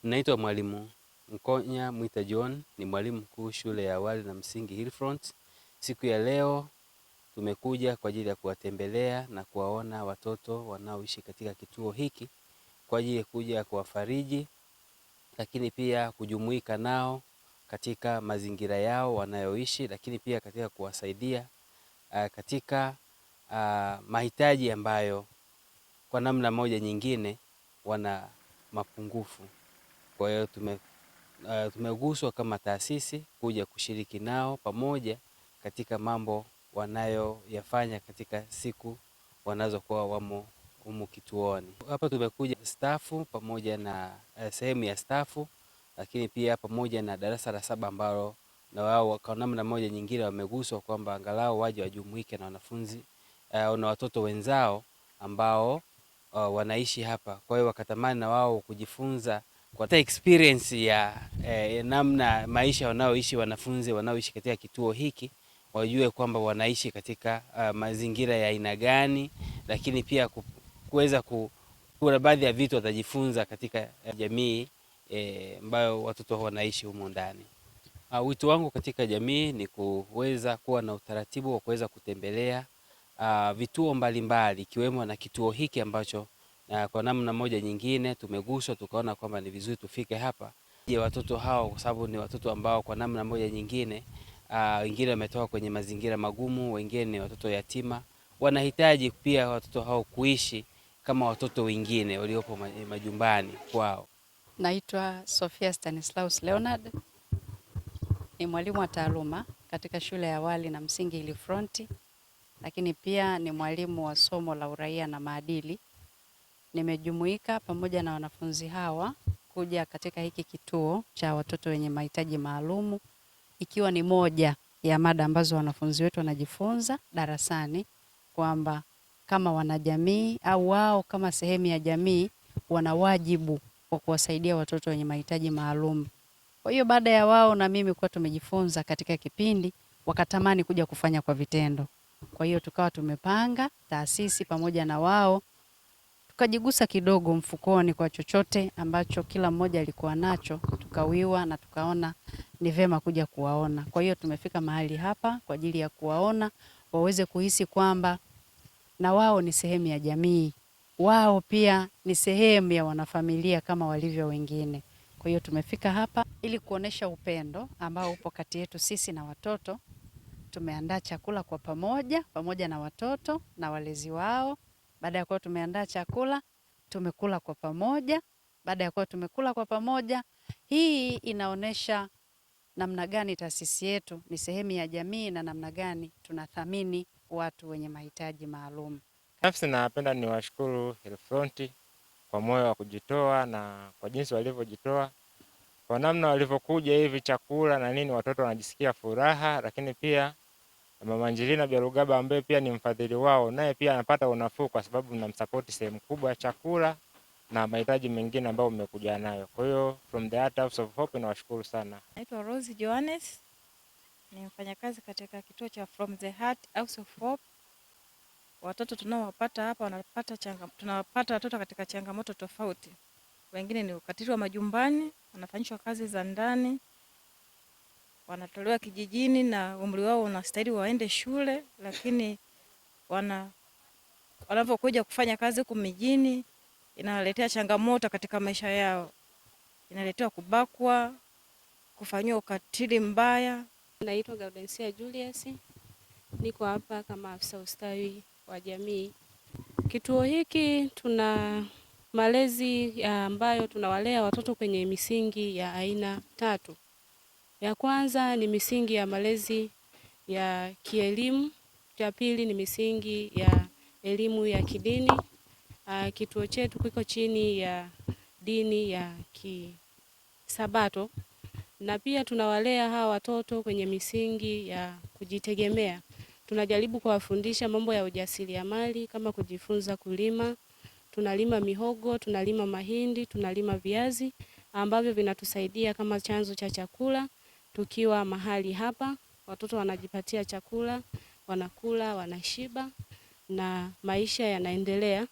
Naitwa Mwalimu Mkonya Mwita John, ni mwalimu mkuu shule ya awali na msingi Hillfront. Siku ya leo tumekuja kwa ajili ya kuwatembelea na kuwaona watoto wanaoishi katika kituo hiki kwa ajili ya kuja kuwafariji, lakini pia kujumuika nao katika mazingira yao wanayoishi, lakini pia katika kuwasaidia katika mahitaji ambayo kwa namna moja nyingine wana mapungufu. Kwa hiyo tumeguswa kama taasisi kuja kushiriki nao pamoja katika mambo wanayoyafanya katika siku wanazokuwa wamo humu kituoni. Hapa tumekuja stafu pamoja na sehemu ya stafu, lakini pia pamoja na darasa la 7 ambalo na wao kwa namna moja nyingine wameguswa kwamba angalau waje wajumuike na wanafunzi na watoto wenzao ambao wanaishi hapa. Kwa hiyo wakatamani na wao kujifunza kwa experience ya namna maisha wanaoishi wanafunzi wanaoishi katika kituo hiki, wajue kwamba wanaishi katika mazingira ya aina gani, lakini pia kuweza kuna baadhi ya vitu watajifunza katika jamii ambayo watoto wanaishi humo ndani. Wito wangu katika jamii ni kuweza kuwa na utaratibu wa kuweza kutembelea vituo mbalimbali ikiwemo na kituo hiki ambacho kwa namna moja nyingine tumeguswa tukaona kwamba ni vizuri tufike hapa. Watoto hao kwa sababu ni watoto ambao kwa namna moja nyingine wengine wametoka kwenye mazingira magumu, wengine ni watoto yatima, wanahitaji pia watoto hao kuishi kama watoto wengine waliopo majumbani kwao. Naitwa Sofia Stanislaus Leonard, ni mwalimu wa taaluma katika shule ya awali na msingi Hillfront, lakini pia ni mwalimu wa somo la uraia na maadili. Nimejumuika pamoja na wanafunzi hawa kuja katika hiki kituo cha watoto wenye mahitaji maalumu, ikiwa ni moja ya mada ambazo wanafunzi wetu wanajifunza darasani, kwamba kama wanajamii au wao kama sehemu ya jamii wana wajibu wa kuwasaidia watoto wenye mahitaji maalumu. Kwa hiyo baada ya wao na mimi kwa tumejifunza katika kipindi, wakatamani kuja kufanya kwa vitendo. Kwa hiyo tukawa tumepanga taasisi pamoja na wao, tukajigusa kidogo mfukoni kwa chochote ambacho kila mmoja alikuwa nacho, tukawiwa na tukaona ni vema kuja kuwaona. Kwa hiyo tumefika mahali hapa kwa ajili ya kuwaona, waweze kuhisi kwamba na wao ni sehemu ya jamii, wao pia ni sehemu ya wanafamilia kama walivyo wengine. Kwa hiyo tumefika hapa ili kuonesha upendo ambao upo kati yetu sisi na watoto. Tumeandaa chakula kwa pamoja na watoto na walezi wao. Baada ya kuwa tumeandaa chakula, tumekula kwa pamoja. Baada ya kuwa tumekula kwa pamoja, hii inaonesha namna gani taasisi yetu ni sehemu ya jamii na namna gani tunathamini watu wenye mahitaji maalum. Nafsi napenda niwashukuru Hillfront kwa moyo wa kujitoa na kwa jinsi walivyojitoa. Kwa namna walivyokuja hivi chakula na nini, watoto wanajisikia furaha, lakini pia Mama Angelina Biarugaba ambaye pia ni mfadhili wao, naye pia anapata unafuu kwa sababu mnamsupport sehemu kubwa ya chakula na mahitaji mengine ambayo mmekuja nayo. Kwa hiyo from the Heart House of Hope nawashukuru sana. Naitwa Rose Johannes, ni mfanyakazi katika kituo cha From the Heart House of Hope. Watoto tunaowapata hapa tunawapata watoto katika changamoto tofauti. Wengine ni ukatili wa majumbani, wanafanyishwa kazi za ndani, wanatolewa kijijini na umri wao unastahili waende shule, lakini wanapokuja kufanya kazi huku mijini inaletea changamoto katika maisha yao. Inaletea kubakwa, kufanywa ukatili mbaya. Naitwa Gaudensia Julius, niko hapa kama afisa ustawi wa jamii. Kituo hiki tuna malezi ambayo tunawalea watoto kwenye misingi ya aina 3. Ya kwanza ni misingi ya malezi ya kielimu, ya pili ni misingi ya elimu ya kidini. Kituo chetu kiko chini ya dini ya Kisabato, na pia tunawalea hawa watoto kwenye misingi ya kujitegemea. Tunajaribu kuwafundisha mambo ya ujasiriamali kama kujifunza kulima. Tunalima mihogo, tunalima mahindi, tunalima viazi ambavyo vinatusaidia kama chanzo cha chakula. Tukiwa mahali hapa, watoto wanajipatia chakula, wanakula, wanashiba na maisha yanaendelea.